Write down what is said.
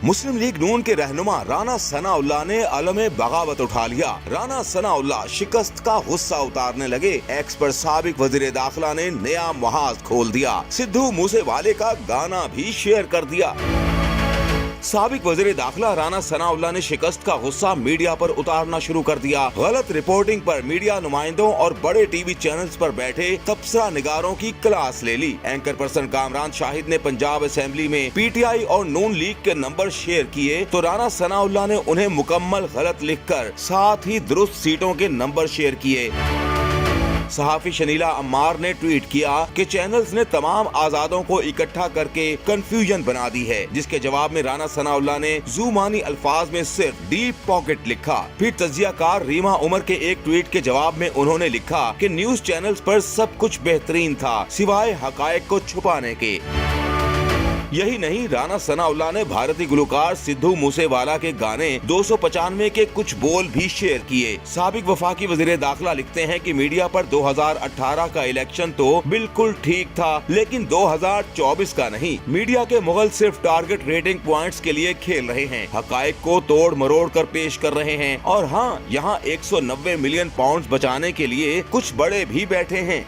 मुस्लिम league नून के रहनुमा राना सनाउल्लाह ने अलम बगावत उठा लिया। राना सनाउल्लाह शिकस्त का गुस्सा उतारने लगे। एक्स पर साबिक वजीर दाखिला ने नया महाज खोल दिया। सिद्धू मूसेवाले का गाना भी शेयर कर दिया। साबिक वजीर दाखिला राना सनाउल्लाह ने शिकस्त का गुस्सा मीडिया पर उतारना शुरू कर दिया। गलत रिपोर्टिंग पर मीडिया नुमाइंदों और बड़े टीवी चैनल्स पर बैठे तबसरा निगारों की क्लास ले ली। एंकर पर्सन कामरान शाहिद ने पंजाब असेंबली में पीटीआई और नून लीग के नंबर शेयर किए तो राना सनाउल्लाह ने उन्हें मुकम्मल गलत लिखकर साथ ही दुरुस्त सीटों के नंबर शेयर किए। सहाफी शनीला अम्मार ने ट्वीट किया कि चैनल्स ने तमाम आजादों को इकट्ठा करके कंफ्यूजन बना दी है, जिसके जवाब में राना सनाउल्लाह ने जुबानी अल्फाज में सिर्फ डीप पॉकेट लिखा। फिर तजियाकार रीमा उमर के एक ट्वीट के जवाब में उन्होंने लिखा कि न्यूज चैनल्स पर सब कुछ बेहतरीन था सिवाय हकायक को छुपाने के। यही नहीं, राना सनाउल्लाह ने भारतीय गुलकार सिद्धू मूसेवाला के गाने 295 के कुछ बोल भी शेयर किए। साबिक वफाकी वजीर दाखिला लिखते हैं कि मीडिया पर 2018 का इलेक्शन तो बिल्कुल ठीक था, लेकिन 2024 का नहीं। मीडिया के मुगल सिर्फ टारगेट रेटिंग पॉइंट्स के लिए खेल रहे हैं, हकायक को तोड़ मरोड़ कर पेश कर रहे हैं। और हाँ, यहाँ 190 मिलियन पाउंड बचाने के लिए कुछ बड़े भी बैठे हैं।